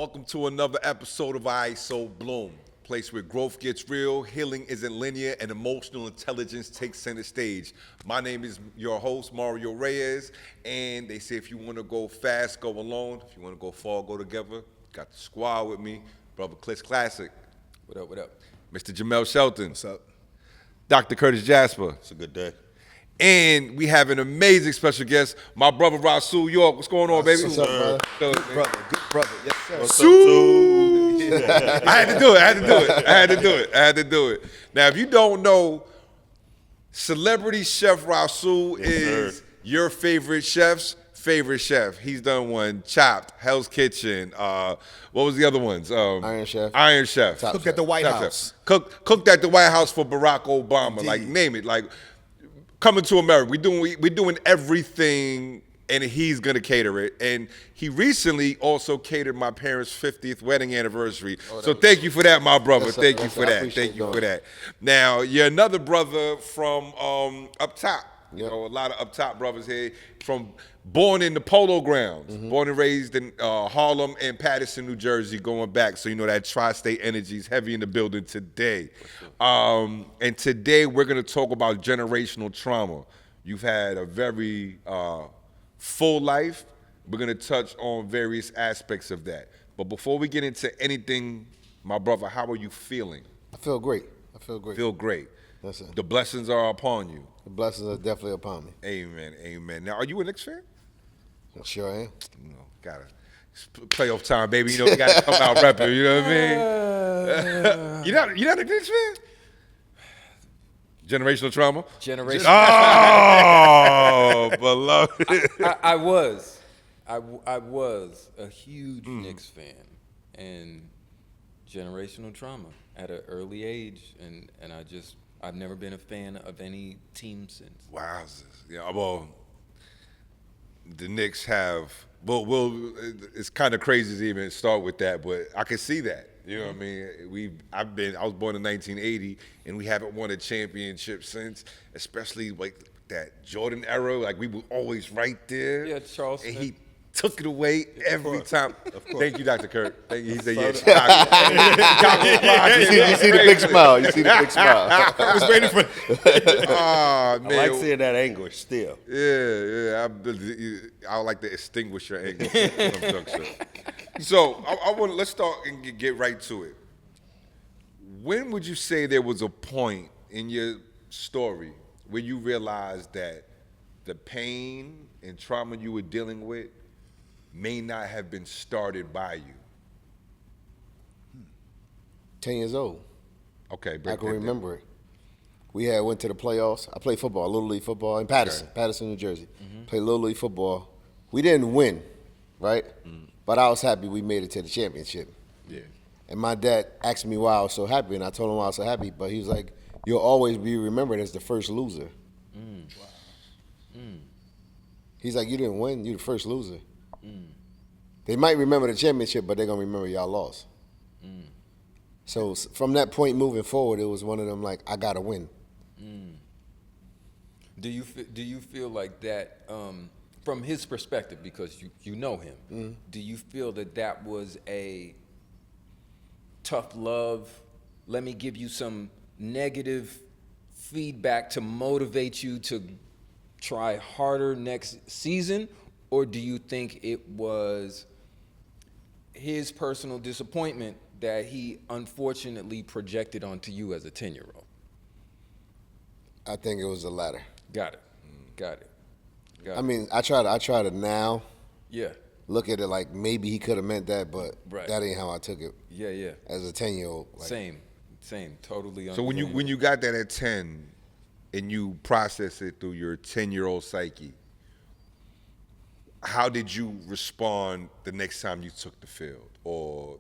Welcome to another episode of Ight So Bloom, place where growth gets real, healing isn't linear, and emotional intelligence takes center stage. My name is your host, Mario Reyes, and they say if you want to go fast, go alone. If you want to go far, go together. Got the squad with me, brother Clitch Classic. What up, what up? Mr. Jamel Shelton. What's up? Dr. Curtis Jasper. It's a good day. And we have an amazing special guest, my brother Rasul York. What's going on, baby? What's up, brother? So, Good brother. Yes, sir. What's up, I had to do it. Now, if you don't know, celebrity chef Rasul is your favorite chef's favorite chef. He's done one, Chopped, Hell's Kitchen. What was the other ones? Iron Chef. Iron Chef. Cooked at the White House. Cooked at the White House for Barack Obama. Indeed. Like, name it. Like, coming to America. We're doing everything, and he's gonna cater it. And he recently also catered my parents' 50th wedding anniversary. So thank you for that, my brother. Yes, sir. Thank you Yes, for sir. I that. appreciate Thank you it, for dog. that. Now, you're another brother from up top. You Yep. know, a lot of up top brothers here born in the Polo Grounds, born and raised in Harlem and Paterson, New Jersey, going back. So you know that tri-state energy is heavy in the building today. And today we're gonna talk about generational trauma. You've had a very full life. We're gonna touch on various aspects of that. But before we get into anything, my brother, how are you feeling? I feel great. Feel great. Yes, sir. The blessings are upon you. The blessings are definitely upon me. Amen, amen. Now, are you a Knicks fan? I sure am. You know, gotta playoff time, baby. You know, we gotta come out repping. You know what I mean? You're not a Knicks fan? Generational trauma. Generation. Oh, beloved. I was a huge Knicks fan, and generational trauma at an early age, and I've never been a fan of any team since. Wowzers. Yeah, well, the Knicks have. Well, it's kind of crazy to even start with that, but I can see that. You know what I mean? I was born in 1980, and we haven't won a championship since. Especially like that Jordan era. Like we were always right there. Yeah, Charles And Smith. he took it away every time. Of course. Thank you, Dr. Kurt. Thank you. He said, "Yeah, Chicago." You see the big smile. You see the big smile. I was waiting for. Oh man. I like seeing that anguish still. Yeah. I would like to extinguish your anger. So let's start and get right to it. When would you say there was a point in your story where you realized that the pain and trauma you were dealing with may not have been started by you? 10 years old. Okay, I break can that down. remember it. We went to the playoffs. I played football, Little League football in Paterson, New Jersey. Played Little League football. We didn't win, right? But I was happy we made it to the championship. Yeah. And my dad asked me why I was so happy, and I told him why I was so happy. But he was like, "You'll always be remembered as the first loser." He's like, "You didn't win. You the first loser." They might remember the championship, but they're gonna remember y'all lost. So from that point moving forward, it was one of them like, I gotta win. Do you feel like that from his perspective, because you know him? Do you feel that was a tough love? Let me give you some negative feedback to motivate you to try harder next season, or do you think it was his personal disappointment that he unfortunately projected onto you as a 10-year-old? I think it was the latter. Got it. I mean, I try to now Yeah. look at it like maybe he could have meant that, but Right. that ain't how I took it Yeah. as a 10-year-old. Like, Same. Totally. So when you got that at 10 and you process it through your 10-year-old psyche, how did you respond the next time you took the field? Or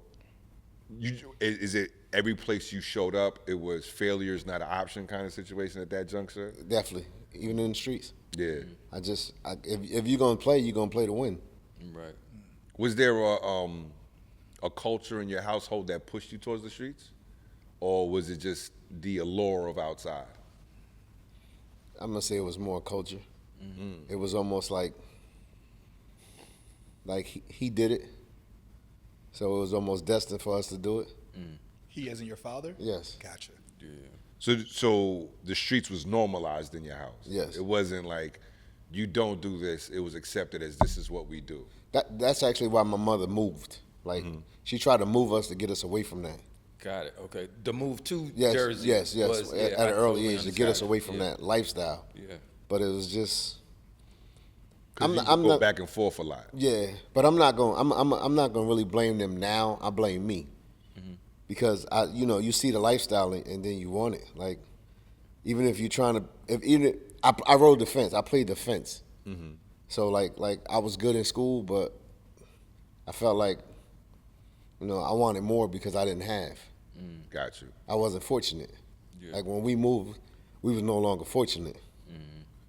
is it every place you showed up, it was failure is not an option kind of situation at that juncture? Definitely, even in the streets. Yeah. If you're gonna play, you're gonna play to win. Right. Was there a culture in your household that pushed you towards the streets? Or was it just the allure of outside? I'm gonna say it was more culture. It was almost like he did it, So it was almost destined for us to do it. He isn't your father? Yes. Gotcha. Yeah. So the streets was normalized in your house. Yes. It wasn't like you don't do this. It was accepted as this is what we do. That's actually why my mother moved. Like she tried to move us to get us away from that. Got it. Okay. The move to Yes, Jersey. yes. Was, at I an early totally age to get us understand. away from Yeah. that lifestyle. Yeah. But it was just. 'Cause I'm you not- could I'm go not- back and forth a lot. Yeah, but I'm not going. I'm not going to really blame them now. I blame me because you see the lifestyle and then you want it. Like even if you're trying to, I rode the fence. I played the fence. So like I was good in school, but I felt like I wanted more because I didn't have. Got you. I wasn't fortunate. Yeah. Like when we moved, we was no longer fortunate.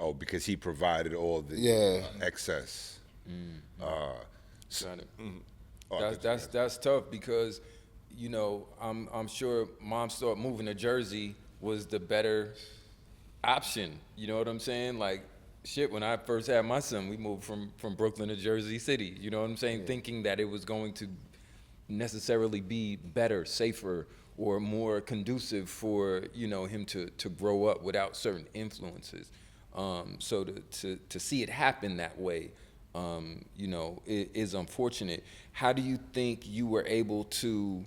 Oh, because he provided all the Yeah. excess. Got it. Oh, That's tough because, I'm sure moms thought moving to Jersey was the better option. You know what I'm saying? Like, shit, when I first had my son, we moved from Brooklyn to Jersey City. You know what I'm saying? Thinking that it was going to necessarily be better, safer, or more conducive for, him to grow up without certain influences. So to see it happen that way, is unfortunate. How do you think you were able to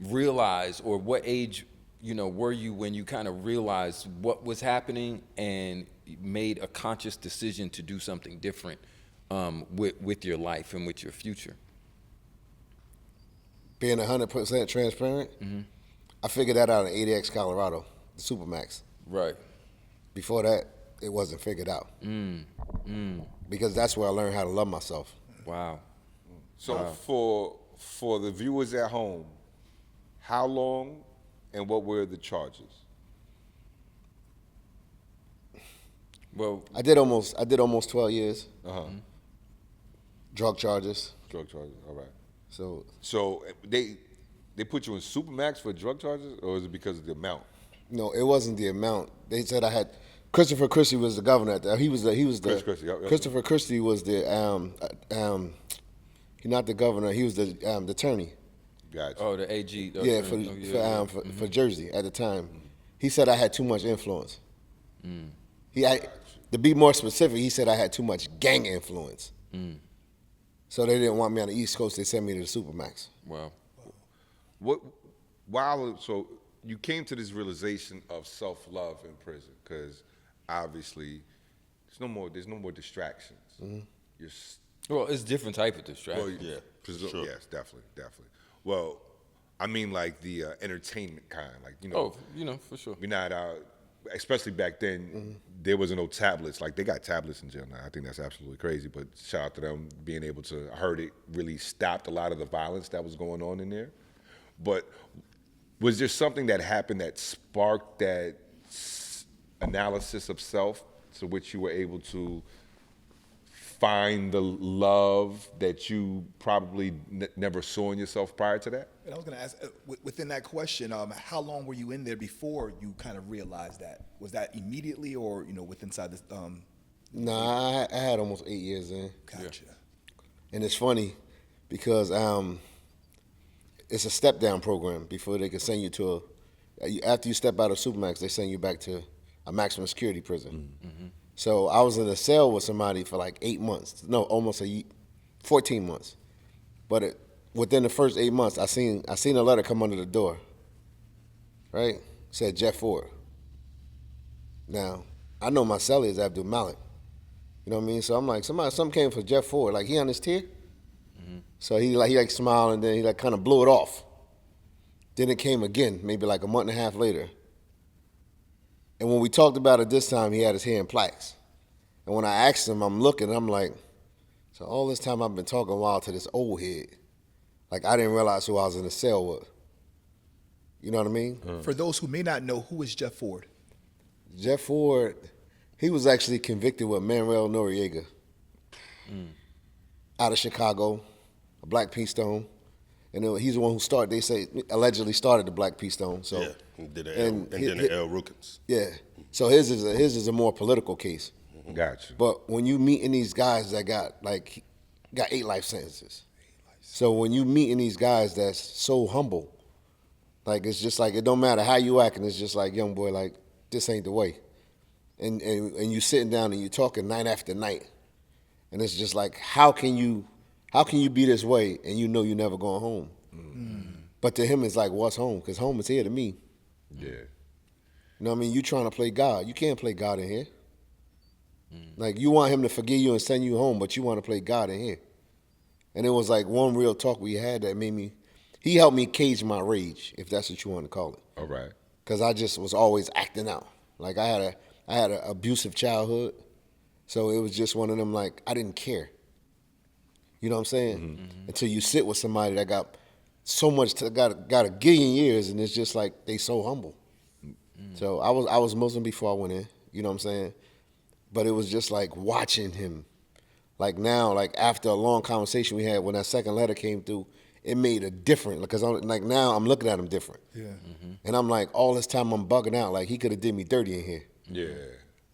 realize, or what age, were you when you kind of realized what was happening and made a conscious decision to do something different with your life and with your future? Being 100% transparent, I figured that out in 80X Colorado, the supermax. Right. Before that, it wasn't figured out. Because that's where I learned how to love myself. Wow. So for the viewers at home, how long and what were the charges? Well, I did almost 12 years. Uh-huh. Drug charges. Drug charges. All right. So They put you in supermax for drug charges, or is it because of the amount? no, it wasn't the amount. They said I had. Christopher Christie was the governor at that. He was the. Chris Christie, yep. Christopher Christie was the. He's not the governor. He was the attorney. Gotcha. the AG. Yeah, for Jersey at the time. He said I had too much influence. To be more specific, he said I had too much gang influence. So they didn't want me on the East Coast. They sent me to the supermax. Wow. So you came to this realization of self-love in prison because obviously there's no more distractions. Well, it's different type of distraction. Well, Yeah, presu- sure. Yes, definitely. Well, I mean like the entertainment kind, For sure. we're not out. Especially back then, there wasn't no tablets. Like they got tablets in jail now. I think that's absolutely crazy. But shout out to them being able to. I heard it really stopped a lot of the violence that was going on in there. But was there something that happened that sparked that analysis of self, to which you were able to find the love that you probably never saw in yourself prior to that? And I was going to ask, within that question, how long were you in there before you kind of realized that? Was that immediately or, within inside this? Nah, I had almost 8 years in. Gotcha. And it's funny because it's a step down program before they can send you to after you step out of supermax, they send you back to a maximum security prison. So I was in a cell with somebody for like 8 months. No, almost 14 months. But within the first 8 months, I seen a letter come under the door. Right? It said Jeff Ford. Now, I know my cellie is Abdul Malik. You know what I mean? So I'm like, something came for Jeff Ford. Like he on his tier? So he smiled and then he kind of blew it off. Then it came again, maybe like a month and a half later. And when we talked about it this time, he had his hair in plaques. And when I asked him, I'm looking, I'm like, so all this time I've been talking wild to this old head. Like I didn't realize who I was in the cell with. You know what I mean? For those who may not know, who is Jeff Ford? Jeff Ford, he was actually convicted with Manuel Noriega out of Chicago, a Black P Stone. And he's the one who they say, allegedly started the Black P Stone. So, Yeah, he did and the L. Rookins. Yeah. So his is a more political case. Gotcha. But when you meet in these guys that got 8 life sentences, So when you meeting these guys that's so humble, like it's just like it don't matter how you acting. It's just like, young boy, like this ain't the way. And you sitting down and you talking night after night, and it's just like how can you be this way and you know you never going home? But to him it's like, what's home? Because home is here to me. Yeah. You know what I mean? You trying to play God. You can't play God in here. Like you want him to forgive you and send you home, but you want to play God in here. And it was like one real talk we had that made me, he helped me cage my rage, if that's what you want to call it. All right. Because I just was always acting out. Like I had an abusive childhood. So it was just one of them, like, I didn't care. You know what I'm saying? Until you sit with somebody that got so much, got a gillion years, and it's just like they so humble. So I was Muslim before I went in. You know what I'm saying? But it was just like watching him. Like now, like after a long conversation we had, when that second letter came through, it made a difference. Because like now I'm looking at him different. Yeah. And I'm like, all this time I'm bugging out. Like he could have did me dirty in here. Yeah.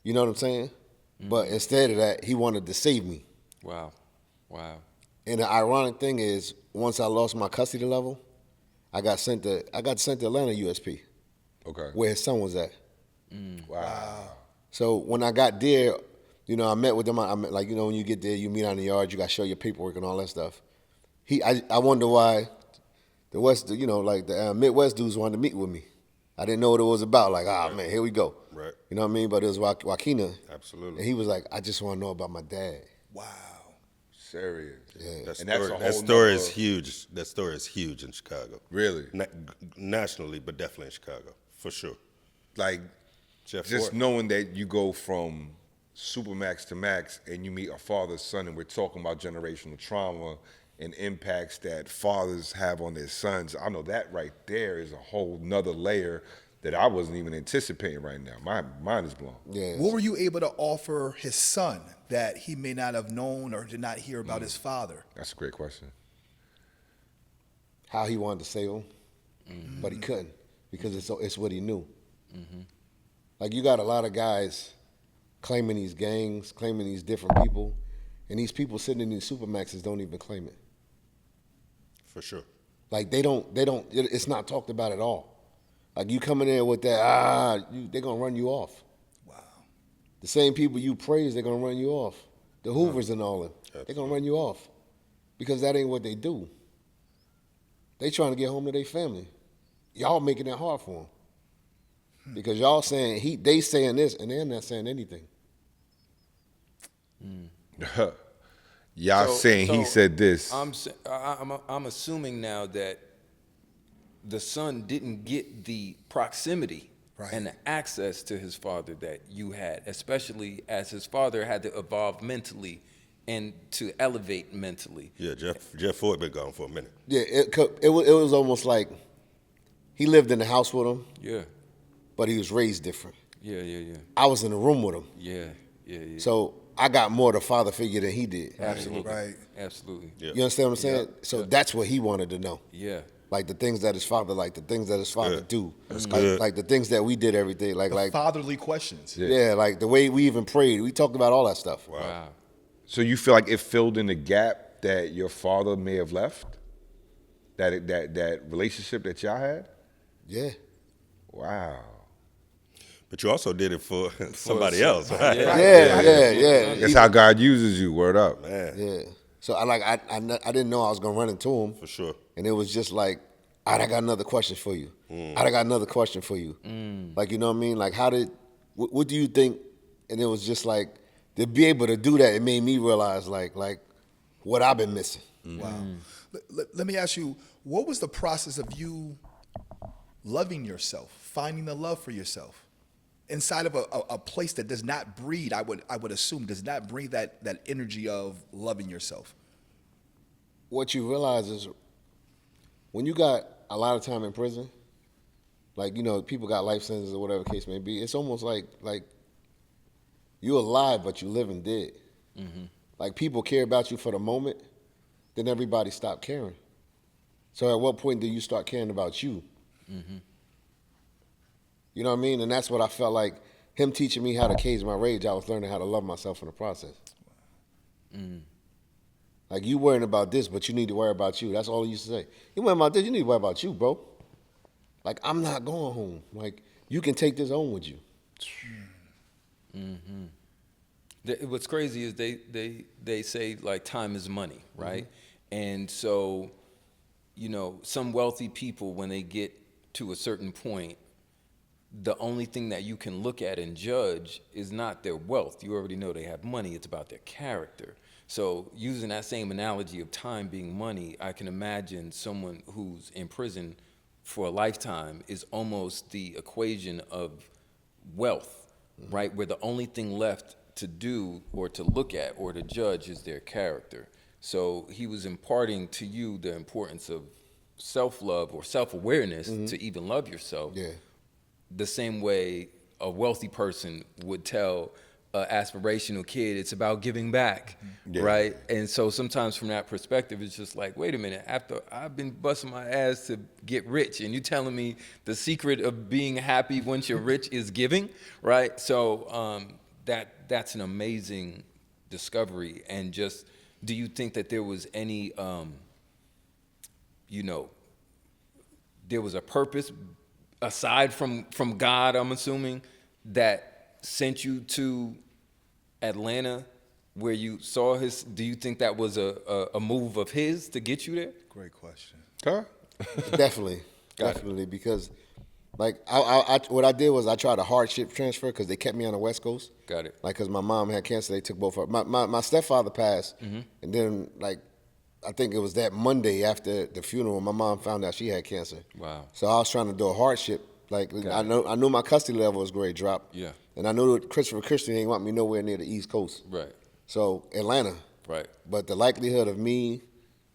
You know what I'm saying? But instead of that, he wanted to save me. Wow. And the ironic thing is, once I lost my custody level, I got sent to Atlanta USP, Okay. where his son was at. Wow. So when I got there, you know, I met with them. I met, like, you know, when you get there, you meet out in the yard, you got to show your paperwork and all that stuff. I wonder why the West, you know, like the Midwest dudes wanted to meet with me. I didn't know what it was about. Like, man, here we go. Right. You know what I mean? But it was Joaquina. Absolutely. And he was like, I just want to know about my dad. Wow. Serious. Yeah. That And that's story, a that whole story nother- is huge. That story is huge in Chicago. Really? Nationally, but definitely in Chicago, for sure. Like, Jeff just Ford. knowing that you go from supermax to max and you meet a father's son, and we're talking about generational trauma and impacts that fathers have on their sons. I know that right there is a whole nother layer that I wasn't even anticipating right now. My mind is blown. Yeah. What were you able to offer his son that he may not have known or did not hear about his father? That's a great question. How he wanted to save him, but he couldn't because it's what he knew. Like you got a lot of guys claiming these gangs, claiming these different people, and these people sitting in these supermaxes don't even claim it. For sure. Like they don't. It's not talked about at all. Like you come in there with that, they're gonna run you off. Wow. The same people you praise, they're gonna run you off. The Hoovers and all them, they're gonna run you off because that ain't what they do. They trying to get home to their family. Y'all making it hard for them because y'all saying they saying this and they're not saying anything. Y'all saying he said this. I'm assuming now that the son didn't get the proximity and the access to his father that you had, especially as his father had to evolve mentally and to elevate mentally. Yeah, Jeff Ford been gone for a minute. Yeah, it was almost like he lived in the house with him, Yeah, but he was raised different. yeah. I was in the room with him, Yeah. so I got more of the father figure than he did. Absolutely. Right. Absolutely. Yeah. You understand what I'm saying? So that's what he wanted to know. Yeah. Like the things that his father liked, the things that his father Good. do. That's like, good. like the things that we did every day. Like Fatherly questions. yeah, like the way we even prayed. We talked about all that stuff. Wow. So you feel like it filled in the gap that your father may have left? That relationship that y'all had? Yeah. Wow. But you also did it for somebody else, right? Yeah. That's how God uses you. Word up. Man, Yeah. So I didn't know I was gonna run into him. for sure. And it was just like, I got another question for you. I got another question for you. Like, you know what I mean? Like, what do you think? And it was just like, to be able to do that, it made me realize like what I've been missing. Wow. Let me ask you, what was the process of you loving yourself, finding the love for yourself? Inside of a place that does not breed, I would assume, does not bring that energy of loving yourself. What you realize is when you got a lot of time in prison, like, you know, people got life sentences or whatever the case may be, it's almost like you're alive, but you living dead. Like people care about you for the moment, then everybody stop caring. So at what point do you start caring about you? You know what I mean? And that's what I felt like him teaching me how to cage my rage. I was learning how to love myself in the process. Like, you worrying about this, but you need to worry about you. That's all he used to say. You worrying about this, you need to worry about you, bro. Like, I'm not going home. Like, you can take this home with you. What's crazy is they say like time is money, right? And so, you know, some wealthy people, when they get to a certain point, the only thing that you can look at and judge is not their wealth. You already know they have money. It's about their character. So using that same analogy of time being money, I can imagine someone who's in prison for a lifetime is almost the equation of wealth, right? Where the only thing left to do or to look at or to judge is their character. So he was imparting to you the importance of self-love or self-awareness to even love yourself. Yeah. The same way a wealthy person would tell an aspirational kid it's about giving back, right? And so sometimes from that perspective, it's just like, wait a minute, after I've been busting my ass to get rich and you telling me the secret of being happy once you're rich is giving, right? So that's an amazing discovery. And just, do you think that there was any, there was a purpose aside from God, I'm assuming, that sent you to Atlanta where you saw his? Do you think that was a move of his to get you there? Great question. Huh? Definitely. Because, like, I what I did was I tried a hardship transfer because they kept me on the West Coast. Got it. Like, because my mom had cancer, they took both of her. My stepfather passed, and then, like, I think it was that Monday after the funeral, my mom found out she had cancer. Wow. So I was trying to do a hardship. Like, I knew my custody level was going to drop. Yeah. And I knew that Christopher Christian ain't want me nowhere near the East Coast. Right. So Atlanta. Right. But the likelihood of me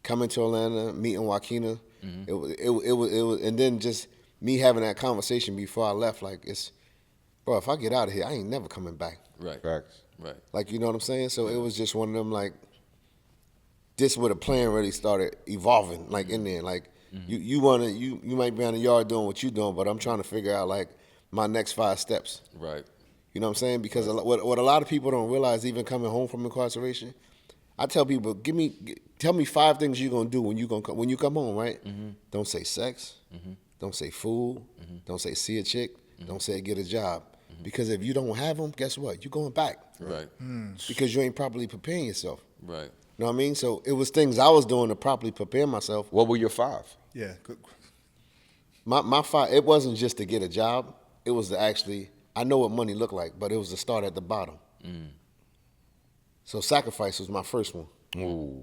coming to Atlanta, meeting Joaquina, it was, and then just me having that conversation before I left, like, bro, if I get out of here, I ain't never coming back. Right. Facts. Right. Like, you know what I'm saying? So it was just one of them, like, this where the plan really started evolving, like, in there. Like, you might be on the yard doing what you doing, but I'm trying to figure out, like, my next 5 steps. Right. You know what I'm saying? Because what a lot of people don't realize, even coming home from incarceration, I tell people, tell me 5 things you're gonna do when you come home, right? Don't say sex, don't say food, don't say see a chick, don't say get a job. Because if you don't have them, guess what? You're going back. Right. Because you ain't properly preparing yourself. Right. You know what I mean? So it was things I was doing to properly prepare myself. What were your 5? Yeah. Good. My 5, it wasn't just to get a job. It was to actually, I know what money looked like, but it was to start at the bottom. So sacrifice was my first one. Ooh.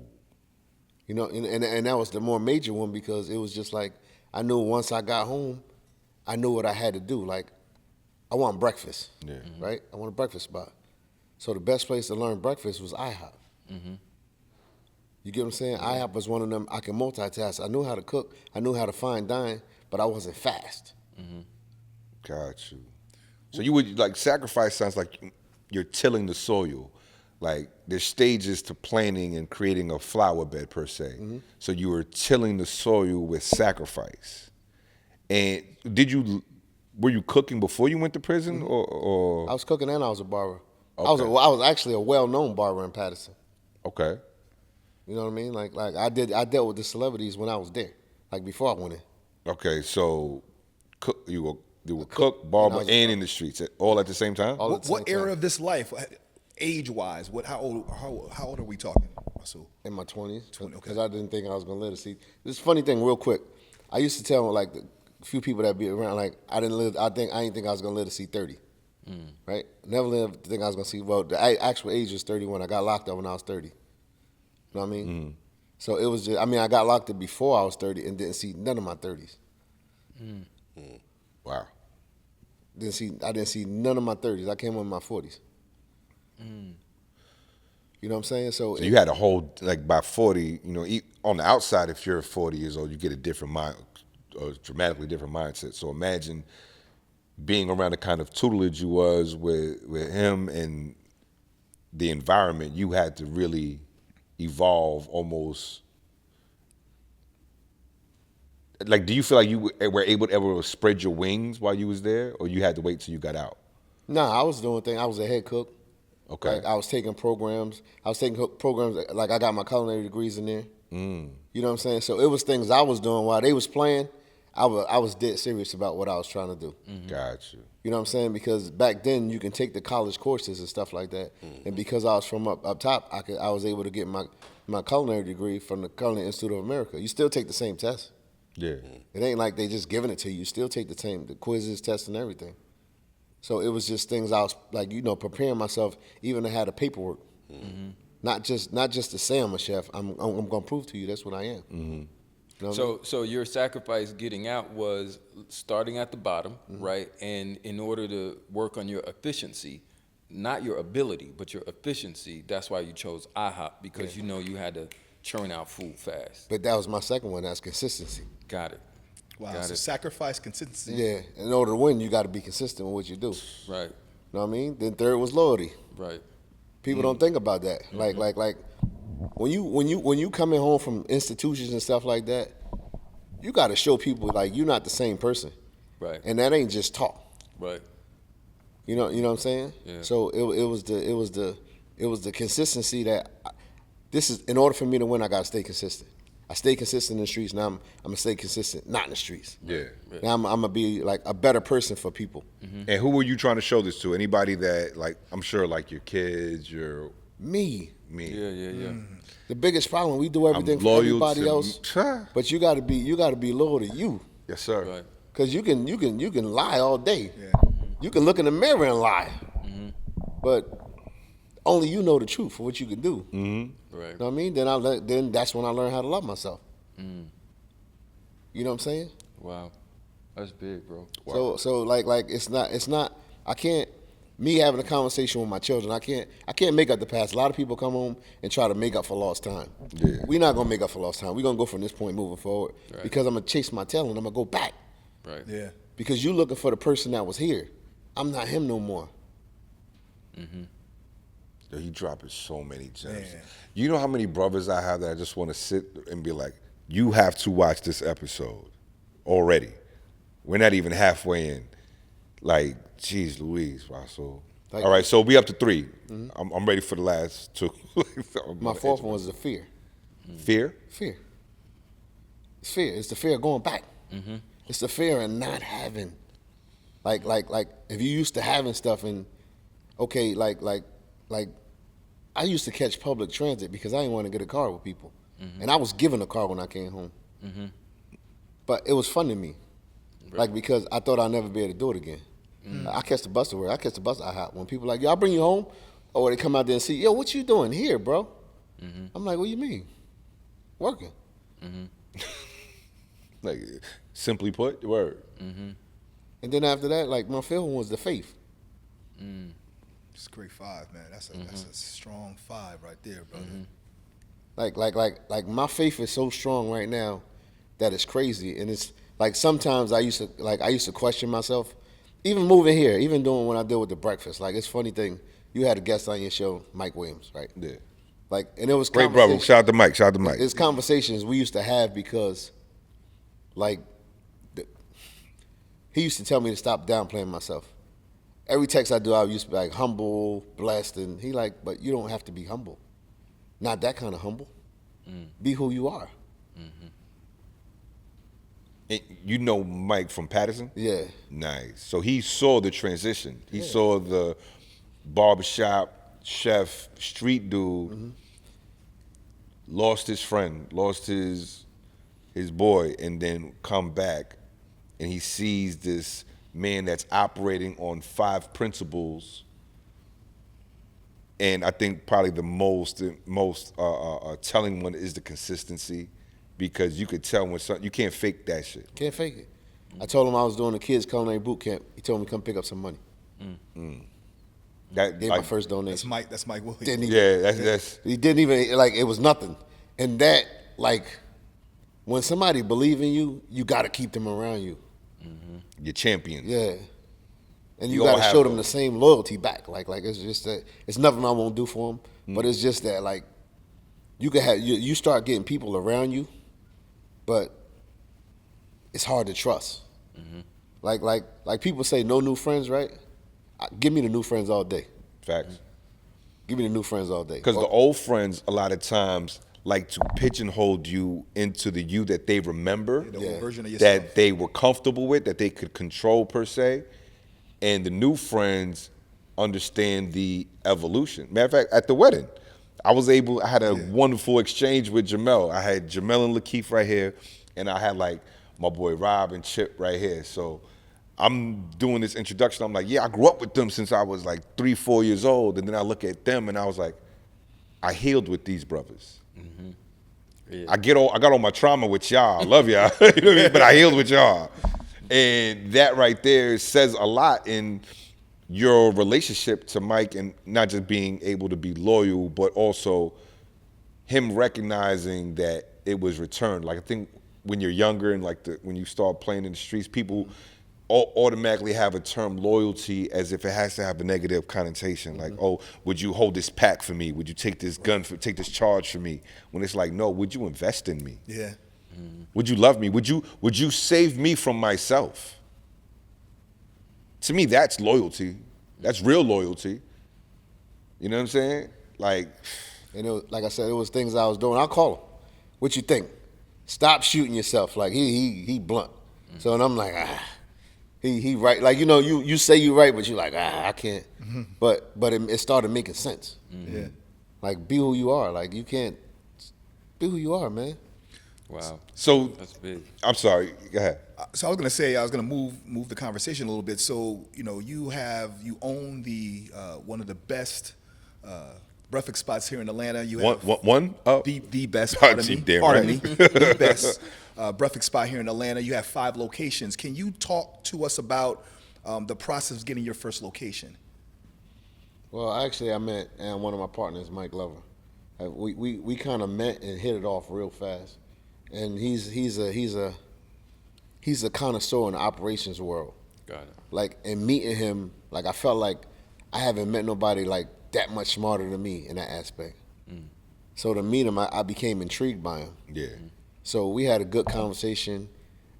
You know, and that was the more major one because it was just like, I knew once I got home, I knew what I had to do. Like, I want breakfast, right? I want a breakfast spot. So the best place to learn breakfast was IHOP. You get what I'm saying? IHOP was one of them, I can multitask. I knew how to cook. I knew how to fine dine, but I wasn't fast. Got you. So you would, like, sacrifice sounds like you're tilling the soil. Like, there's stages to planting and creating a flower bed, per se. So you were tilling the soil with sacrifice. And were you cooking before you went to prison, or? I was cooking and I was a barber. Okay. I was actually a well-known barber in Patterson. Okay. You know what I mean? Like I dealt with the celebrities when I was there, like before I went in. Okay, so you were cook, barber, and in the streets all at the same time? All at the same What era time. of this life, age-wise, how old are we talking, Rasul? In my 20s. 20, okay. Because I didn't think I was going to live to see. This funny thing, real quick. I used to tell, like, the few people that be around, like, I didn't think I was going to live to see 30. Right? Never lived to think I was going to see, well, the actual age was 31. I got locked up when I was 30. You know what I mean? So it was just, I got locked up before I was 30 and didn't see none of my 30s. Wow. I didn't see none of my 30s. I came in my 40s. You know what I'm saying? So You had a whole, like, by 40, on the outside, if you're 40 years old, you get a different mind, a dramatically different mindset. So imagine being around the kind of tutelage you was with him and the environment. You had to really evolve almost. Like, do you feel like you were able to ever spread your wings while you was there, or you had to wait till you got out? Nah, I was doing things. I was a head cook. Okay. Like I was taking programs. Like I got my culinary degrees in there. You know what I'm saying? So it was things I was doing while they was playing. I was dead serious about what I was trying to do. Got you. You know what I'm saying? Because back then you can take the college courses and stuff like that. And because I was from up top, I was able to get my culinary degree from the Culinary Institute of America. You still take the same test. Yeah. It ain't like they just giving it to you. You still take the quizzes, tests, and everything. So it was just things I was like, preparing myself even to have the paperwork. Not just to say I'm a chef. I'm gonna prove to you that's what I am. You know what I mean? So your sacrifice getting out was starting at the bottom, right? And in order to work on your efficiency, not your ability, but your efficiency, that's why you chose IHOP, because you had to churn out food fast. But that was my second one. That's consistency. Got it. Wow. Got So it. sacrifice, consistency. Yeah. In order to win, you got to be consistent with what you do. Right. You know what I mean? Then third was loyalty. Right. People don't think about that. Like when you coming home from institutions and stuff like that, you got to show people like you're not the same person. Right. And that ain't just talk. Right. You know what I'm saying? Yeah. So it was the consistency that this is in order for me to win. I got to stay consistent. I stay consistent in the streets. Now I'm gonna stay consistent, not in the streets. Yeah. Now I'm gonna be like a better person for people. And who were you trying to show this to? Anybody that, like, I'm sure, like your kids, Me. Yeah. The biggest problem, we do everything for loyal everybody to- else, but you gotta be loyal to you. Yes, sir. Right. Cause you can lie all day. You can look in the mirror and lie, but only you know the truth for what you can do. Right. You know what I mean? Then that's when I learned how to love myself. You know what I'm saying? Wow. That's big, bro. So like it's not. I can't. Me having a conversation with my children, I can't make up the past. A lot of people come home and try to make up for lost time. Yeah. We're not gonna make up for lost time. We're gonna go from this point moving forward Right. because I'm gonna chase my tail and I'm gonna go back. Right. Yeah. Because you're looking for the person that was here. I'm not him no more. Yo, he dropping so many gems. Man. You know how many brothers I have that I just want to sit and be like, you have to watch this episode already. We're not even halfway in. Like, geez Louise, Rasul. Like- All right, so we up to 3. I'm ready for the last 2. My fourth one was the fear. Fear? Fear. It's fear. It's the fear of going back. It's the fear of not having. Like if you used to having stuff and okay, like I used to catch public transit because I didn't want to get a car with people. And I was given a car when I came home. But it was fun to me. Like because I thought I'd never be able to do it again. I catch the bus to work. I catch the bus I hop. When people like, yo, I'll bring you home. Or they come out there and see, yo, what you doing here, bro? I'm like, what you mean? Working. Like, simply put, word. And then after that, like my fifth one was the faith. It's a great 5, man. That's a strong 5 right there, brother. Like my faith is so strong right now that it's crazy. And it's like sometimes I used to question myself. Even moving here, even doing what I did with the breakfast. Like it's a funny thing. You had a guest on your show, Mike Williams, right? Yeah. Like and it was Great brother. conversations- Shout out to Mike. Shout out to Mike. It's conversations we used to have because like he used to tell me to stop downplaying myself. Every text I do, I used to be like humble, blessed, and he like, but you don't have to be humble. Not that kind of humble. Be who you are. And you know Mike from Patterson? Yeah. Nice. So he saw the transition. He saw the barbershop, chef, street dude, lost his friend, lost his boy, and then come back, and he sees this man that's operating on 5 principles. And I think probably the most telling one is the consistency, because you could tell when something, you can't fake that shit. Can't fake it. I told him I was doing the kids' culinary boot camp. He told me come pick up some money. That Gave like, my first donation. That's Mike Williams. Didn't even, yeah, that's He didn't even like it was nothing. And that like when somebody believe in you, you got to keep them around you. your champion. Yeah. And you You all got to have show them those. the same loyalty back. Like it's just that it's nothing I won't do for them, but it's just that like you can have you start getting people around you, but it's hard to trust. Like people say no new friends, right? Give me the new friends all day. Facts. Give me the new friends all day. Because the old friends, a lot of times, like to pigeonhole you into the you that they remember, The old version of yourself. that they were comfortable with, that they could control per se. And the new friends understand the evolution. Matter of fact, at the wedding, I had a wonderful exchange with Jamel. I had Jamel and Lakeith right here, and I had like my boy Rob and Chip right here. So I'm doing this introduction. I'm like, yeah, I grew up with them since I was like 3-4 years old. And then I look at them and I was like, I healed with these brothers. Yeah. I got all my trauma with y'all. I love y'all. You know what I mean? But I healed with y'all. And that right there says a lot in your relationship to Mike, and not just being able to be loyal, but also him recognizing that it was returned. Like I think when you're younger and when you start playing in the streets, people automatically have a term loyalty as if it has to have a negative connotation. Like, oh, would you hold this pack for me? Would you take this take this charge for me? When it's like, no, would you invest in me? Yeah. Would you love me? Would you save me from myself? To me, that's loyalty. That's real loyalty. You know what I'm saying? Like, And it was, like I said, it was things I was doing. I'll call him. What you think? Stop shooting yourself. Like he blunt. So and I'm like, he right. Like you say you right, but you're like, I can't. But it started making sense. Yeah. Like be who you are. Like you can't be who you are, man. Wow. so That's big. I'm sorry. Go ahead. So I was gonna move the conversation a little bit. So you own the one of the best breakfast spots here in Atlanta. You have the best. Pardon me. The best breakfast spot here in Atlanta. You have 5 locations. Can you talk to us about the process of getting your first location? Well, actually, I met one of my partners, Mike Lover. We kind of met and hit it off real fast, and he's a connoisseur in the operations world. Got it. Like, and meeting him, like I felt like I haven't met nobody like that much smarter than me in that aspect. So to meet him, I became intrigued by him. Yeah. So we had a good conversation.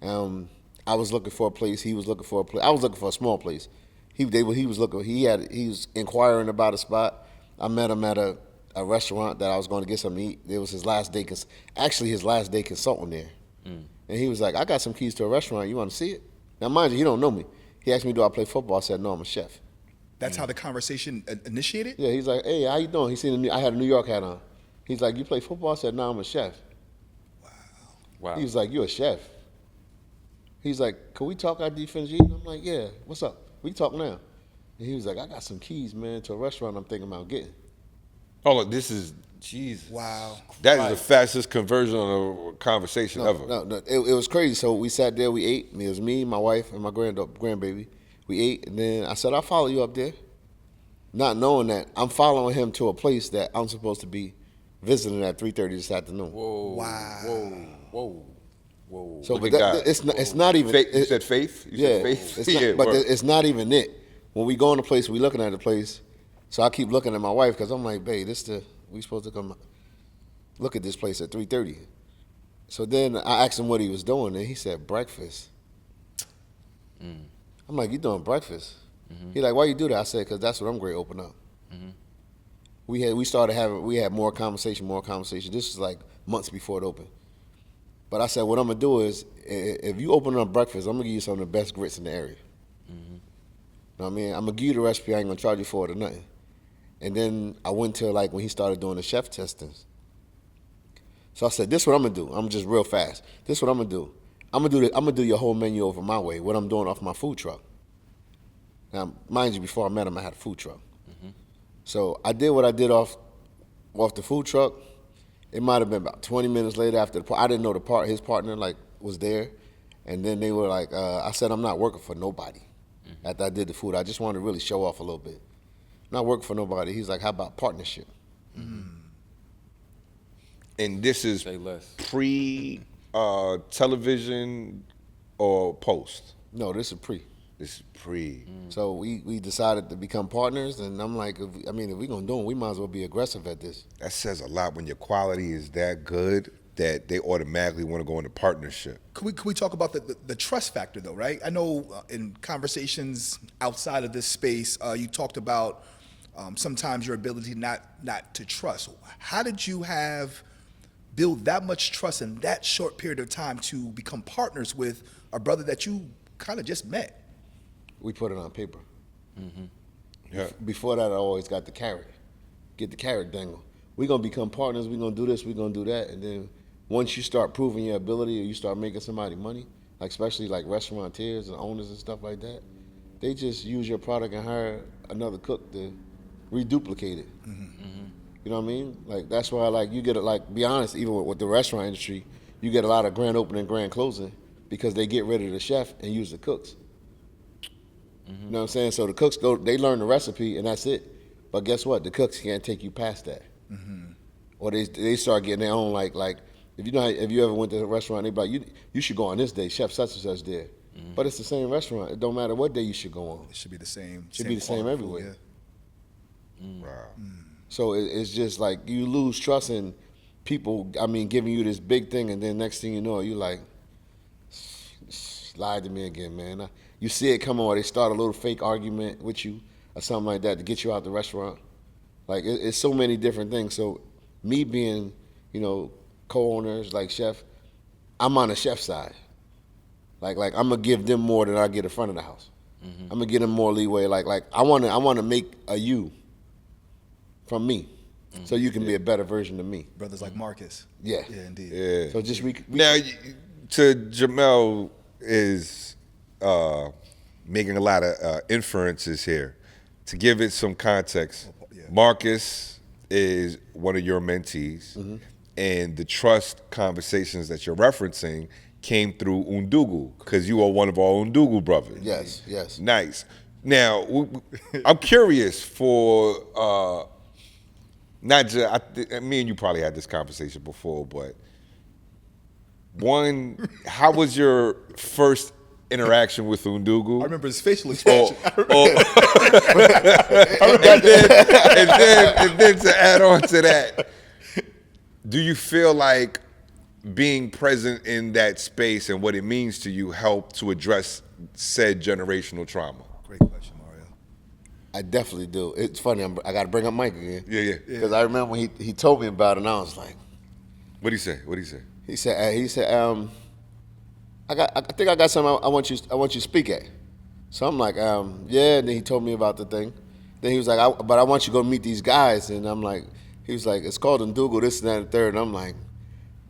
I was looking for a place. He was looking for a place. I was looking for a small place. He was inquiring about a spot. I met him at a restaurant that I was going to get something to eat. It was his last day consulting there. And he was like, I got some keys to a restaurant. You want to see it? Now, mind you, he don't know me. He asked me, do I play football? I said, no, I'm a chef. That's how the conversation initiated? Yeah, he's like, hey, how you doing? He seen I had a New York hat on. He's like, you play football? I said, no, I'm a chef. Wow. He was like, you're a chef. He's like, can we talk after you finish eating? I'm like, yeah, what's up? We can talk now. And he was like, I got some keys, man, to a restaurant I'm thinking about getting. Oh, look, this is Jesus. Wow. that is the fastest conversion of a conversation ever. No, it was crazy. So we sat there, we ate. It was me, my wife, and my grandbaby. We ate, and then I said, I'll follow you up there. Not knowing that I'm following him to a place that I'm supposed to be visiting at 3:30 this afternoon. Whoa. Wow. Whoa. So Look but at God. it's not even. Faith, you said faith? You Yeah, said faith? it's not, Yeah, but word. it's not even it. When we go in the place, we looking at the place. So I keep looking at my wife because I'm like, babe, we supposed to come look at this place at 3:30. So then I asked him what he was doing, and he said breakfast. I'm like, you doing breakfast? He like, why you do that? I said, because that's what I'm going to open up. We had more conversation. This was like months before it opened. But I said, what I'm gonna do is, if you open up breakfast, I'm gonna give you some of the best grits in the area. Know what I mean? I'm gonna give you the recipe. I ain't gonna charge you for it or nothing. And then I went to when he started doing the chef testings. So I said, this is what I'm gonna do. I'm just real fast. This is what I'm gonna do. I'm gonna do your whole menu over my way. What I'm doing off my food truck. Now, mind you, before I met him, I had a food truck. So I did what I did off the food truck. It might have been about 20 minutes later after I didn't know his partner was there, and then they were like, I said I'm not working for nobody. After I did the food, I just wanted to really show off a little bit. Not working for nobody. He's like, how about partnership? And this is Say less. television or post? No, this is pre. This is pre. So we decided to become partners, and I'm like, if we're gonna do it, we might as well be aggressive at this. That says a lot when your quality is that good that they automatically want to go into partnership. Could we talk about the trust factor though, right? I know in conversations outside of this space, you talked about sometimes your ability not to trust. How did you build that much trust in that short period of time to become partners with a brother that you kind of just met? We put it on paper. Yeah. Before that, I always got the carrot. Get the carrot dangle. We're going to become partners. We're going to do this. We're going to do that. And then once you start proving your ability or you start making somebody money, like especially like restaurateurs and owners and stuff like that, they just use your product and hire another cook to reduplicate it. You know what I mean? Like that's why like you get it. Like be honest, even with the restaurant industry, you get a lot of grand opening, grand closing because they get rid of the chef and use the cooks. You know what I'm saying? So the cooks they learn the recipe and that's it. But guess what? The cooks can't take you past that. Or they start getting their own like if you ever went to a restaurant, they be like you should go on this day, Chef such and such there. But it's the same restaurant. It don't matter what day you should go on. It should be the same. Should be the same quality everywhere. food, Wow. So it's just like you lose trust in people. I mean, giving you this big thing, and then next thing you know, you like lied to me again, man. You see it coming, or they start a little fake argument with you or something like that to get you out the restaurant. Like it's so many different things. So me being, co-owners like chef, I'm on the chef side. Like I'm gonna give them more than I get in front of the house. I'm gonna give them more leeway. Like I wanna make a you from me, so you can be a better version of me. Brothers like Marcus. Yeah. Yeah, indeed. Yeah. So just Now, to Jamel is making a lot of inferences here. To give it some context, Yeah. Marcus is one of your mentees, and the trust conversations that you're referencing came through Undugu, because you are one of our Undugu brothers. Yes. Nice. Now, I'm curious for not just me and you probably had this conversation before, but one, how was your first interaction with Undugu? I remember his facial expression. And then to add on to that, do you feel like being present in that space and what it means to you helped to address said generational trauma? Great question, Mario. I definitely do. It's funny. I got to bring up Mike again. Yeah. Because I remember when he told me about it, and I was like, What'd he say? he said, I think I got something I want you to speak at. So I'm like, yeah. And then he told me about the thing. Then he was like, but I want you to go meet these guys. And I'm like, he was like, it's called Ndugu, this and that and third. And I'm like,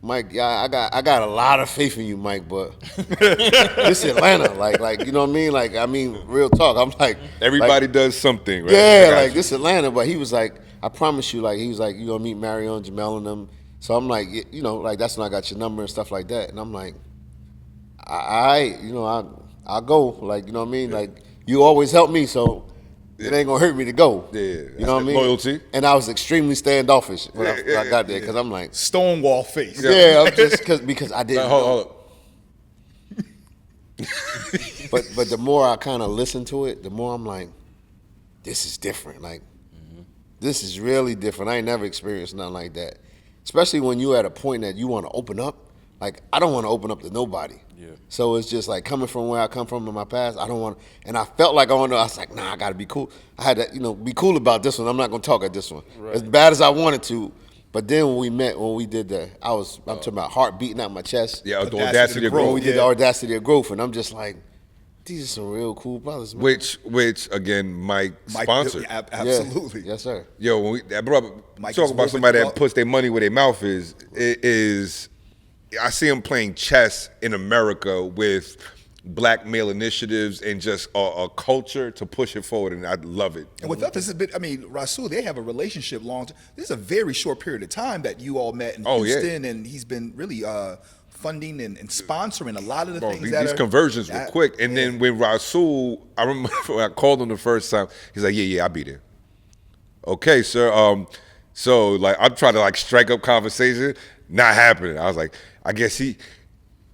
Mike, yeah, I got a lot of faith in you, Mike, but this Atlanta, like you know what I mean? Like, I mean, real talk. I'm like, Everybody does something, right? yeah, like this Atlanta. But he was like, I promise you, like he was like, you gonna meet Mario and Jamel and them. So I'm like, like that's when I got your number and stuff like that. And I'm like, I'll go. Like, you know what I mean? Like you always help me, so it ain't gonna hurt me to go. Yeah, you know what I mean? loyalty. And I was extremely standoffish when I got there because I'm like, Stonewall face. yeah, I'm just because I didn't. Hold up. But the more I kind of listen to it, the more I'm like, this is different. Like, this is really different. I ain't never experienced nothing like that. Especially when you at a point that you want to open up. Like, I don't want to open up to nobody. Yeah. So it's just like coming from where I come from in my past, I don't want to, and I felt like I was like, nah, I got to be cool. I had to, be cool about this one. I'm not going to talk at this one. Right. As bad as I wanted to. But then when we did that, I'm talking about heart beating out my chest. Yeah, the Audacity audacity to of grow. When growth. we did the audacity of growth, and I'm just like, these are some real cool brothers, man. Which again, Mike sponsored. Yeah, absolutely. Yes, sir. Yo, when that brother Mike talk is about woven somebody that throughout. puts their money where their mouth is I see him playing chess in America with black male initiatives and just a culture to push it forward, and I love it. And with us, this has been, Rasul, they have a relationship long. This is a very short period of time that you all met in Oh, yeah. Houston, and he's been really funding and sponsoring a lot of the Bro, things these that are conversions were that- quick. And then when Rasul, I remember when I called him the first time, he's like, yeah, I'll be there. Okay, sir. So like I'm trying to like strike up conversation, not happening. I was like, I guess he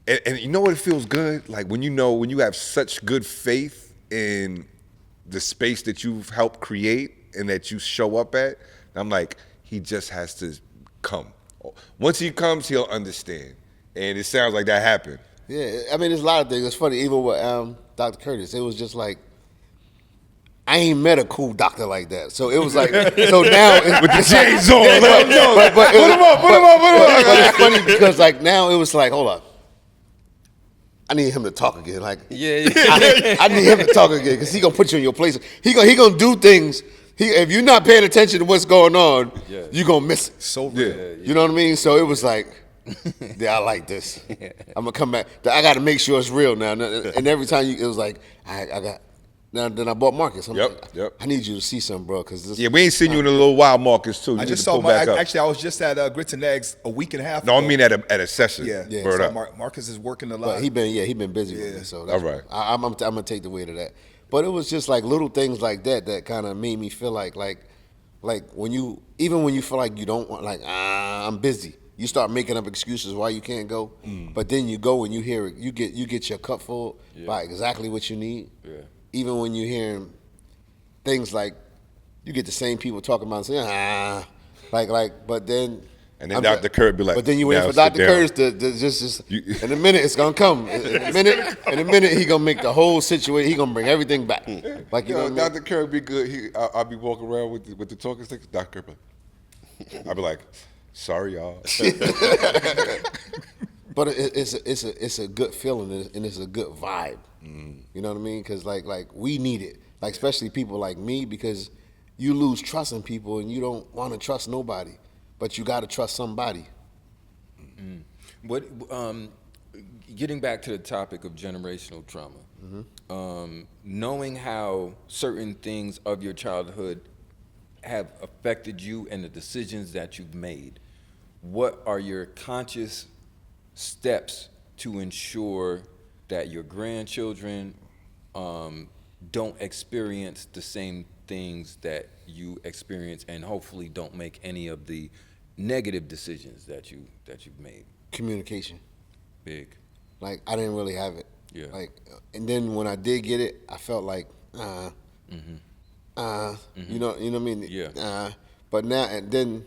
and you know what, it feels good? Like when you have such good faith in the space that you've helped create and that you show up at, I'm like, he just has to come. Once he comes, he'll understand. And it sounds like that happened. Yeah, I mean, there's a lot of things. It's funny, even with Dr. Curtis, it was just like, I ain't met a cool doctor like that. So it was like, so now With the chains on, let him know. but Put him up. but it's funny because like now it was like, hold up, I need him to talk again. Like, I need him to talk again because he gonna put you in your place. He gonna do things. If you're not paying attention to what's going on, you gonna miss it. So real. You know what I mean? So it was like, yeah, I like this. I'm gonna come back. I got to make sure it's real now. And every time it was like, I got. Now then I bought Marcus. I'm like, I need you to see something, bro. Cause Yeah, we ain't seen you in a little while, Marcus, too. You I need just to saw pull back up. actually I was just at Grits and Eggs a week and a half No, I ago. mean at a session. Yeah. Word So up. Marcus is working a lot. But he been busy with me. So that's All right. I'm gonna take the weight of that. But it was just like little things like that kind of made me feel like when you feel like you don't want, like, I'm busy. You start making up excuses why you can't go, but then you go and you hear it. You get your cup full by exactly what you need. Yeah. Even when you hear things like, you get the same people talking about saying but then. And then Dr. Kerr be like, but then you wait now for sit Dr. down. Curtis to just in a minute it's gonna come. In a minute he gonna make the whole situation. He gonna bring everything back. Like you know what I mean? Dr. Kerr be good. I'll be walking around with the talking sticks. Dr. Kerr, I'll be like, sorry, y'all. But it's a good feeling and it's a good vibe. You know what I mean? Because like we need it. Like especially people like me, because you lose trust in people and you don't want to trust nobody, but you got to trust somebody. What getting back to the topic of generational trauma, knowing how certain things of your childhood have affected you and the decisions that you've made, what are your conscious steps to ensure that your grandchildren don't experience the same things that you experience, and hopefully don't make any of the negative decisions that you've made? Communication. Big. Like I didn't really have it. Yeah. Like, and then when I did get it, I felt like, you know what I mean? Yeah. But now and then,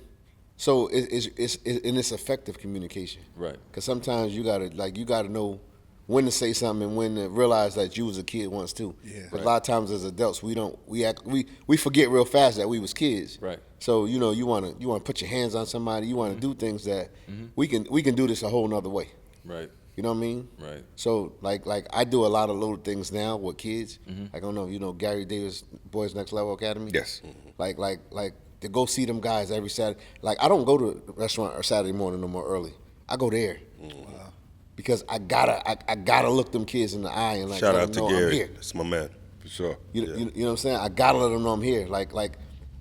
so it's effective communication. Right. Because sometimes you gotta know when to say something and when to realize that you was a kid once too. Yeah. But a lot of times as adults, we forget real fast that we was kids. Right. So you know you wanna put your hands on somebody. You wanna do things that we can do this a whole nother way. Right. You know what I mean? Right. So like I do a lot of little things now with kids. Like I don't know, you know Gary Davis Boys Next Level Academy? Yes. Like to go see them guys every Saturday. Like I don't go to a restaurant or Saturday morning no more early. I go there. Because I gotta look them kids in the eye and like Shout let out to them know I'm Gary. here. That's my man. For sure. You know what I'm saying? I gotta let them know I'm here. Like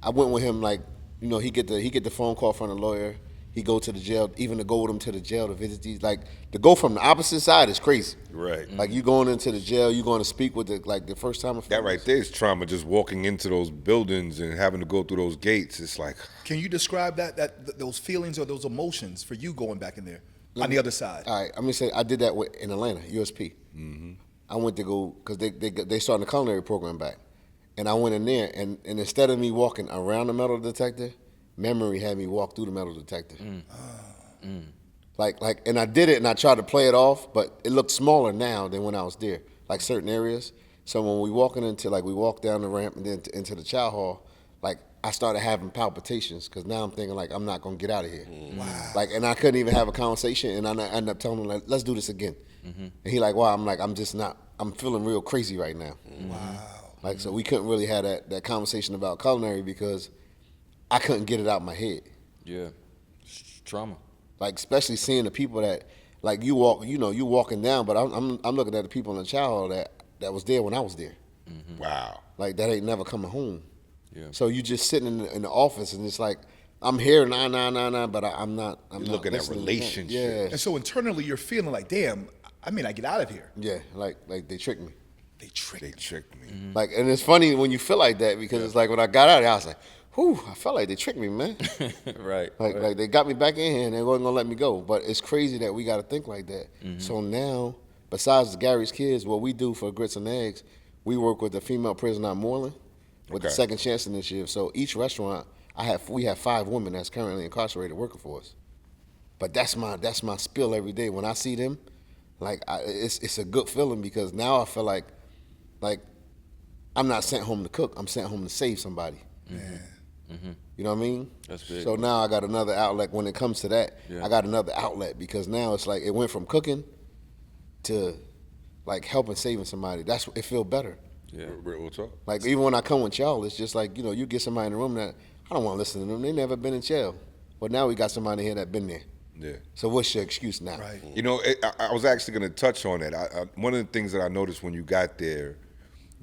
I went with him. Like you know he get the phone call from the lawyer. He go to the jail. Even to go with him to the jail to visit these. Like to go from the opposite side is crazy. Right. Like you going into the jail, you going to speak with the first time. That right there is trauma. Just walking into those buildings and having to go through those gates. It's like, Can you describe those feelings or those emotions for you going back in there on the other side? All right, I'm gonna say I did that in Atlanta, USP. I went to go because they started the culinary program back, and I went in there and instead of me walking around the metal detector, memory had me walk through the metal detector. Like, and I did it and I tried to play it off, but it looked smaller now than when I was there, like certain areas. So when we walked down the ramp and then into the chow hall, like I started having palpitations because now I'm thinking like I'm not gonna get out of here. Wow. Like, and I couldn't even have a conversation, and I ended up telling him like, let's do this again. And he like, wow. I'm like, I'm just not. I'm feeling real crazy right now. Wow. Like, so we couldn't really have that conversation about culinary because I couldn't get it out my head. Yeah. Trauma. Like, especially seeing the people that, like, you walking down, but I'm looking at the people in the chow hall that was there when I was there. wow. Like, that ain't never coming home. Yeah. So you just sitting in the office and it's like, I'm here, nah, but I'm not. I'm You're not looking at listening. relationships. Yeah, And so internally, you're feeling like, damn, I mean, I get out of here. yeah. Like they tricked me. They tricked They me. tricked me. Like, and it's funny when you feel like that because it's like when I got out of there, I was like, whew, I felt like they tricked me, man. Right. Like they got me back in here and they wasn't gonna let me go. But it's crazy that we got to think like that. So now, besides Gary's Kids, what we do for Grits and Eggs, we work with the female prisoner in Moreland with the Okay. Second Chance Initiative. So each restaurant, we have 5 women that's currently incarcerated working for us. But that's my spill every day. When I see them, like it's a good feeling because now I feel like I'm not sent home to cook. I'm sent home to save somebody. You know what I mean? That's big. So now I got another outlet. When it comes to that, Yeah. I got another outlet because now it's like it went from cooking to like helping saving somebody. That's it feel better. Yeah. Real talk. Like even when I come with y'all, it's just like you get somebody in the room that I don't want to listen to them. They never been in jail, but now we got somebody here that been there. Yeah. So what's your excuse now? Right. You know, I was actually going to touch on that. One of the things that I noticed when you got there,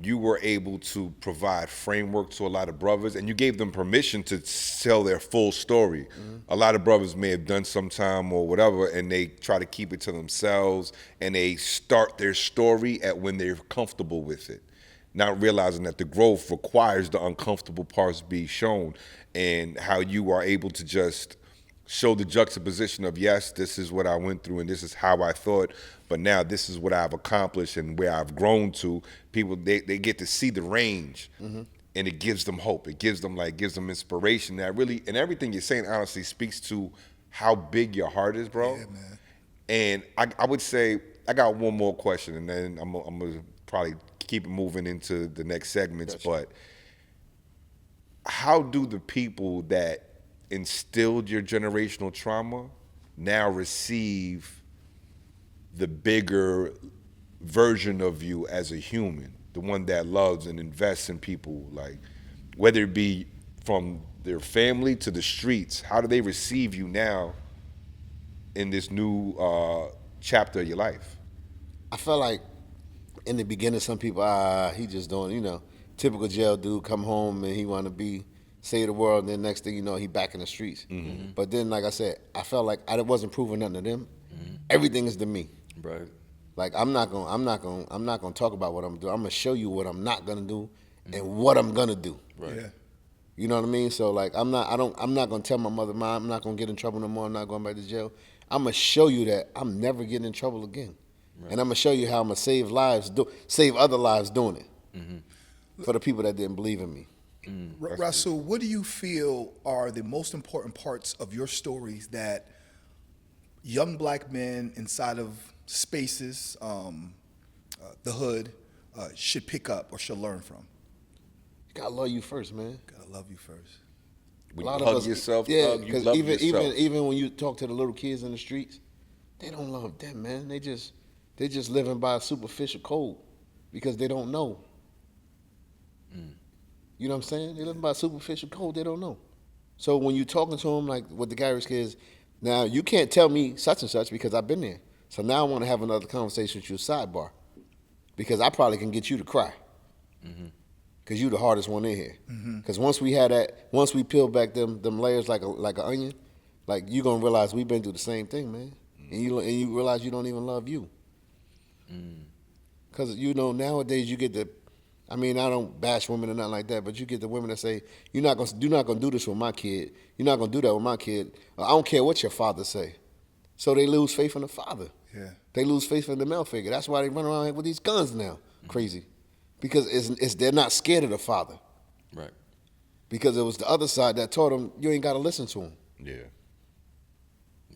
you were able to provide framework to a lot of brothers, and you gave them permission to tell their full story. A lot of brothers may have done some time or whatever, and they try to keep it to themselves, and they start their story at when they're comfortable with it, not realizing that the growth requires the uncomfortable parts be shown, and how you are able to just show the juxtaposition of, yes, this is what I went through and this is how I thought, but now this is what I've accomplished and where I've grown to. People, they get to see the range, and it gives them hope. It gives them inspiration. That really, and everything you're saying honestly speaks to how big your heart is, bro. Yeah, man. And I would say, I got one more question, and then I'm gonna probably keep it moving into the next segments, but how do the people that instilled your generational trauma now receive the bigger version of you as a human, the one that loves and invests in people, like whether it be from their family to the streets? How do they receive you now in this new chapter of your life? I felt like in the beginning, some people, he just doing, typical jail dude, come home and he want to save the world, and then next thing you know, he back in the streets. But then, like I said, I felt like I wasn't proving nothing to them. Everything is to me. Right. Like I'm not gonna talk about what I'm doing. I'm gonna show you what I'm not gonna do and what I'm gonna do. Right. Yeah. You know what I mean? So like I'm not gonna tell my mother, Mom, I'm not gonna get in trouble no more. I'm not going back to jail. I'm gonna show you that I'm never getting in trouble again, and I'm gonna show you how I'm gonna save other lives doing it for the people that didn't believe in me. Rasul, what do you feel are the most important parts of your stories that young black men inside of spaces, the hood, should pick up or should learn from? You gotta love you first, man. Gotta love you first. When you hug yourself, yeah, Doug, you because love yourself. even when you talk to the little kids in the streets, they don't love them, man. They just living by a superficial code because they don't know. You know what I'm saying? They living by a superficial code they don't know. So when you talking to them like with the garage kids, now you can't tell me such and such because I've been there. So now I want to have another conversation with you, sidebar, because I probably can get you to cry. Cause you the hardest one in here. Cause once we peel back them layers like an onion, like you gonna realize we've been through the same thing, man. And you realize you don't even love you. Cause nowadays you get I don't bash women or nothing like that, but you get the women that say you're not gonna do this with my kid. You're not gonna do that with my kid. I don't care what your father say. So they lose faith in the father. Yeah. They lose faith in the male figure. That's why they run around with these guns now, crazy. Because they're not scared of the father. Right. Because it was the other side that taught them you ain't got to listen to him. Yeah.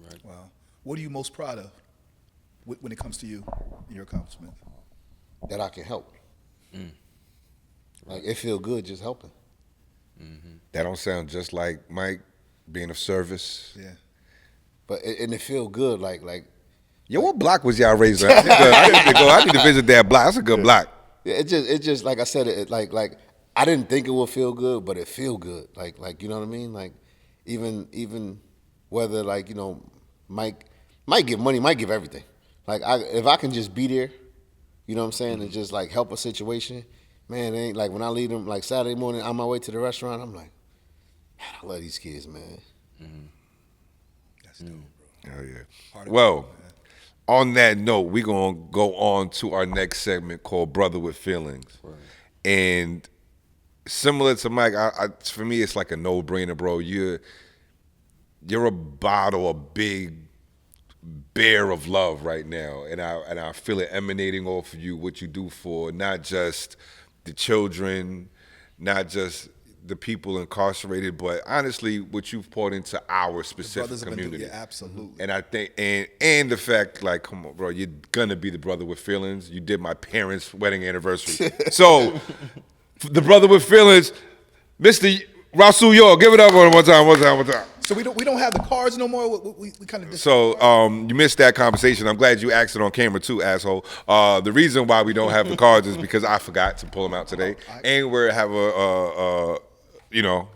Right. Wow. What are you most proud of when it comes to you and your accomplishments? That I can help. Like it feel good just helping. That don't sound just like Mike being of service. Yeah. But and it feel good like Yo, what block was y'all raised on? I need to visit that block. That's a good block. it just like I said it like I didn't think it would feel good, but it feel good. Like you know what I mean? Like even whether Mike might give money, might give everything. Like if I can just be there, you know what I'm saying, and just like help a situation, man, it ain't like when I leave them like Saturday morning on my way to the restaurant, I'm like, man, I love these kids, man. That's dope, bro. Oh yeah. Part of Well, it, man. on that note, we're gonna go on to our next segment called "Brother with Feelings," and similar to Mike, for me, it's like a no-brainer, bro. You're a bottle, a big bear of love right now, and I feel it emanating off of you. What you do for not just the children, not just the people incarcerated, but honestly, what you've poured into our specific Brothers have been doing community. it, absolutely. And I think, and the fact, like, come on, bro, you're gonna be the brother with feelings. You did my parents' wedding anniversary, so the brother with feelings, Mr. Rasul, yo, give it up one time. So we don't have the cards no more. We kind of So you missed that conversation. I'm glad you asked it on camera too, asshole. The reason why we don't have the cards is because I forgot to pull them out today, and we have you know.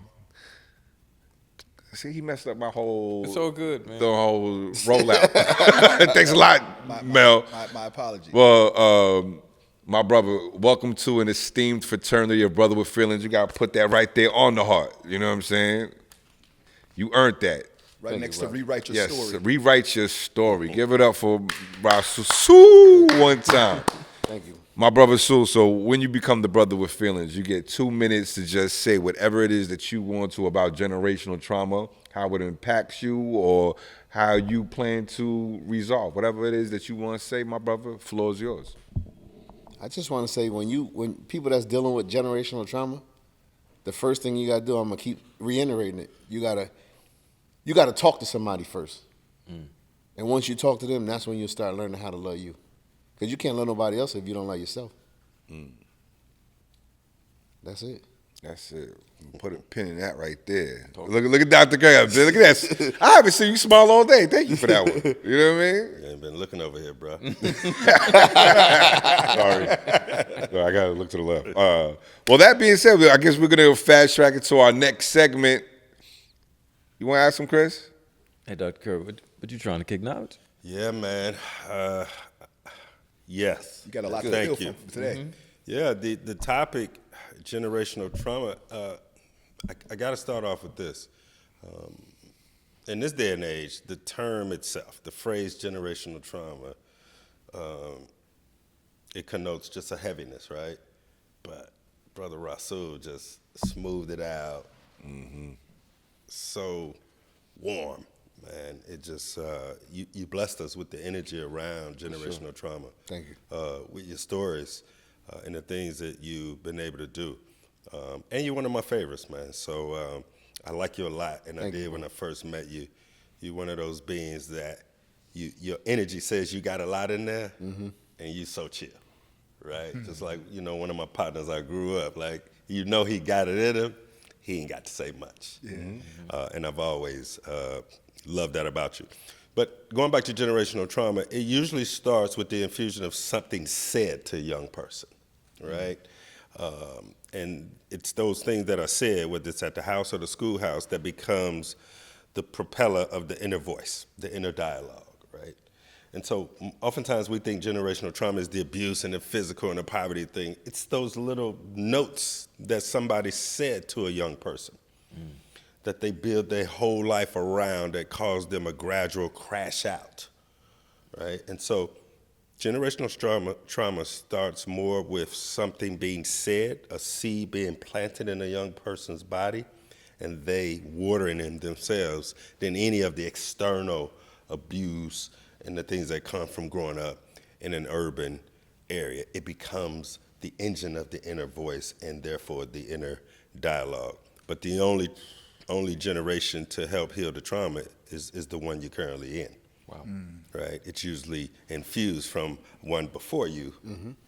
See, he messed up my whole. It's all good, man. The whole rollout. Thanks a lot, Mel. My apologies. Well, my brother, welcome to an esteemed fraternity of brother with feelings. You got to put that right there on the heart. You know what I'm saying? You earned that. Right next to rewrite your story. Yes, rewrite your story. Give it up for Rasul one time. Thank you. My brother Sue, so when you become the brother with feelings, you get 2 minutes to just say whatever it is that you want to about generational trauma, how it impacts you, or how you plan to resolve. Whatever it is that you want to say, my brother, floor is yours. I just want to say when people that's dealing with generational trauma, the first thing you gotta do, I'm gonna keep reiterating it. You gotta talk to somebody first, and once you talk to them, that's when you start learning how to love you, because you can't love nobody else if you don't love yourself. That's it. That's it. Put a pin in that right there. Look at Dr. K up there. Look at that. I haven't seen you smile all day. Thank you for that one. You know what I mean? You ain't been looking over here, bro. Sorry. No, I got to look to the left. Well, that being said, I guess we're going to fast track it to our next segment. You want to ask him, Chris? Hey, Dr. Kerr, what you trying to kick knowledge? Yeah, man. Yes. You got a lot to Thank feel you. from today. Yeah, the topic, generational trauma, I got to start off with this. In this day and age, the term itself, the phrase generational trauma, it connotes just a heaviness, right? But Brother Rasul just smoothed it out. So warm, man. It just, you blessed us with the energy around generational trauma. Thank you. With your stories and the things that you've been able to do. And you're one of my favorites, man. So I like you a lot, and I did when I first met you. You're one of those beings that your energy says you got a lot in there, and you so chill, right? Just like, one of my partners I grew up, like, he got it in him, he ain't got to say much. And I've always loved that about you. But going back to generational trauma, it usually starts with the infusion of something said to a young person, right? And it's those things that are said, whether it's at the house or the schoolhouse, that becomes the propeller of the inner voice, the inner dialogue, right? And so oftentimes we think generational trauma is the abuse and the physical and the poverty thing. It's those little notes that somebody said to a young person that they build their whole life around that cause them a gradual crash out, right? And so generational trauma starts more with something being said, a seed being planted in a young person's body, and they watering in themselves than any of the external abuse and the things that come from growing up in an urban area. It becomes the engine of the inner voice and therefore the inner dialogue. But the only generation to help heal the trauma is the one you're currently in. Wow. Right? It's usually infused from one before you,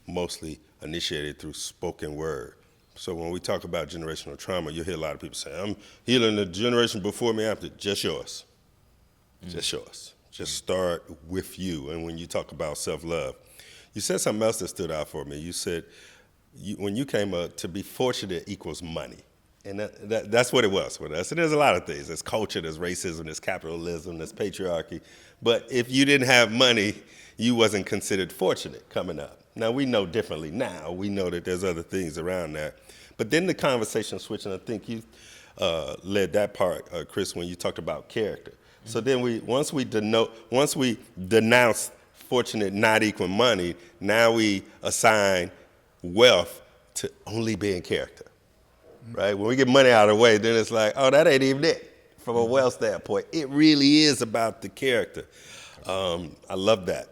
mostly initiated through spoken word. So when we talk about generational trauma, you'll hear a lot of people say, I'm healing the generation before me, after. Just yours. Just yours. Just start with you. And when you talk about self-love, you said something else that stood out for me. You said when you came up, to be fortunate equals money. And that's what it was with us. And there's a lot of things. There's culture, there's racism, there's capitalism, there's patriarchy. But if you didn't have money, you wasn't considered fortunate coming up. Now, we know differently now. We know that there's other things around that. But then the conversation switched, and I think you led that part, Chris, when you talked about character. So then once we denounce fortunate not equaling money, now we assign wealth to only being character. Right? When we get money out of the way, then it's like, oh, that ain't even it. From a wealth standpoint, it really is about the character. I love that.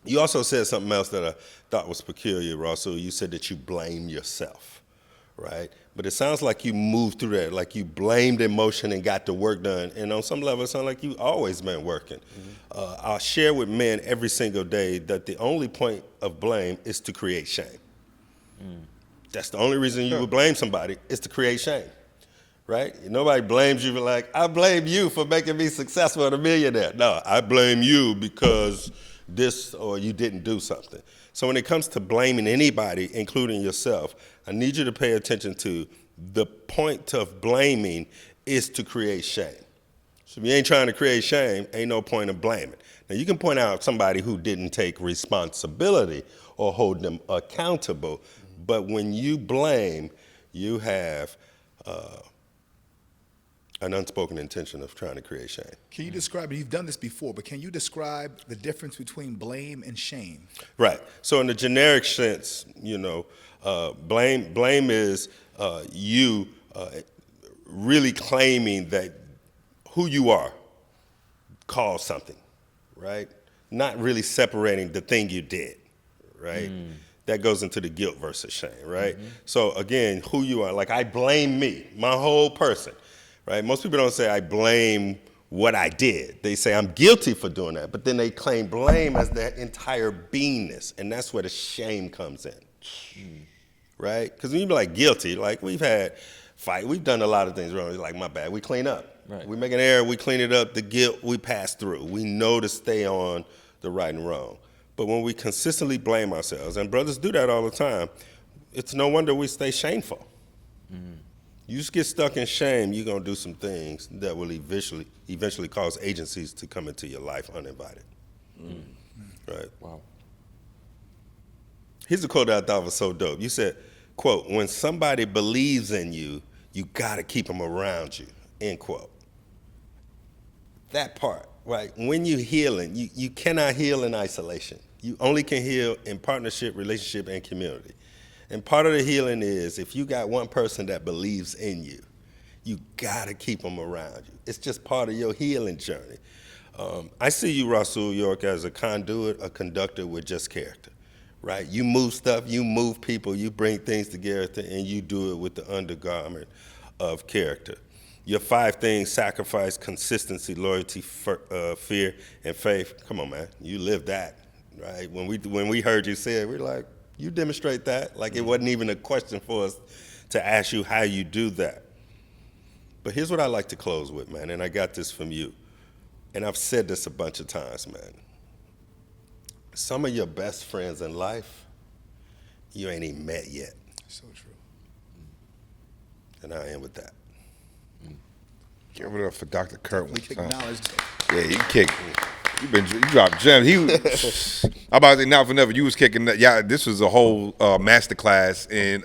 You also said something else that I thought was peculiar, Rasul. You said that you blame yourself, right? But it sounds like you moved through that, like you blamed emotion and got the work done. And on some level, it sounds like you always been working. I share with men every single day that the only point of blame is to create shame. That's the only reason you would blame somebody is to create shame, right? Nobody blames you for like, I blame you for making me successful and a millionaire. No, I blame you because this or you didn't do something. So when it comes to blaming anybody, including yourself, I need you to pay attention to the point of blaming is to create shame. So if you ain't trying to create shame, ain't no point of blaming. Now you can point out somebody who didn't take responsibility or hold them accountable, but when you blame, you have an unspoken intention of trying to create shame. Can you describe it? You've done this before, but can you describe the difference between blame and shame? Right. So in the generic sense, blame is you really claiming that who you are caused something, right? Not really separating the thing you did, right? That goes into the guilt versus shame, right? So again, who you are, like I blame me, my whole person, right? Most people don't say I blame what I did. They say I'm guilty for doing that, but then they claim blame as their entire beingness, and that's where the shame comes in, right? Because when you be like guilty, like we've had fight, we've done a lot of things wrong. It's like my bad, we clean up. Right. We make an error, we clean it up. The guilt we pass through. We know to stay on the right and wrong. But when we consistently blame ourselves, and brothers do that all the time, it's no wonder we stay shameful. You just get stuck in shame, you're going to do some things that will eventually cause agencies to come into your life uninvited. Right? Wow. Here's a quote that I thought was so dope. You said, quote, when somebody believes in you, you got to keep them around you, end quote. That part, right? When you're healing, you cannot heal in isolation. You only can heal in partnership, relationship, and community. And part of the healing is if you got one person that believes in you, you gotta keep them around you. It's just part of your healing journey. I see you, Rasul York, as a conduit, a conductor with just character, right? You move stuff, you move people, you bring things together, and you do it with the undergarment of character. Your 5 things: sacrifice, consistency, loyalty, fear, and faith. Come on, man, you live that, right? When we heard you say it, we're like, you demonstrate that. Like it wasn't even a question for us to ask you how you do that. But here's what I like to close with, man, and I got this from you. And I've said this a bunch of times, man. Some of your best friends in life, you ain't even met yet. So true. And I am with that. Give it up for Dr. Kurt We one time. acknowledged. Yeah, he kicked. You dropped gems. I'm about to say now for never. You was kicking that. Yeah, this was a whole masterclass in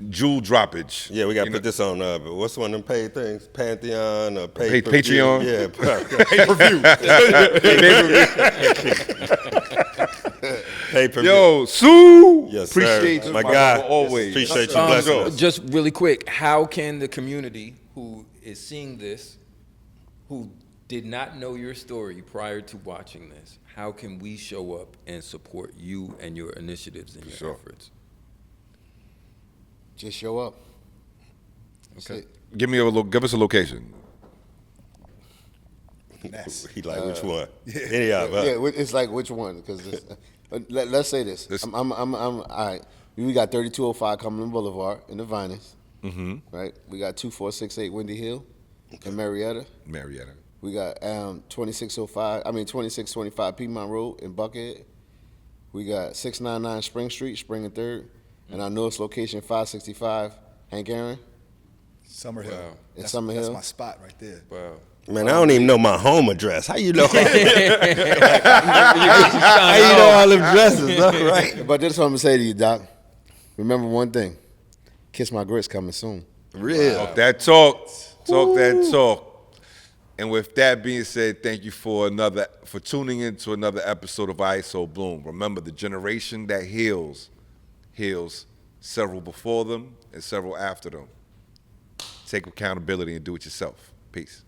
jewel droppage. Yeah, we got to put this on, what's one of them paid things? Pantheon or Patreon? Yeah. Pay-per-view. Yo, Sue. Yes, appreciate sir. you, My guy. always. Appreciate you blessing us. Just really quick, how can the community who is seeing this, who did not know your story prior to watching this, how can we show up and support you and your initiatives and your efforts? Just show up. Okay. Give us a location. He like, which one? Any of them. Yeah, it's like which one? Because let's say this. I'm all right. We got 3205 Cumberland Boulevard in the Vinings. Right. We got 2468 Windy Hill in Marietta. We got 2625 Piedmont Road in Buckhead. We got 699 Spring Street, Spring and 3rd. And our newest location, 565 Hank Aaron. Summerhill. Wow. In That's Summerhill. my spot right there. Wow. Man, I don't even know my home address. How you know? How you know all them addresses, all right? But this is what I'm going to say to you, Doc. Remember one thing. Kiss My Grits coming soon. Real. Talk that talk. Talk that talk. And with that being said, thank you for tuning in to another episode of Ight So Bloom. Remember, the generation that heals several before them and several after them. Take accountability and do it yourself. Peace.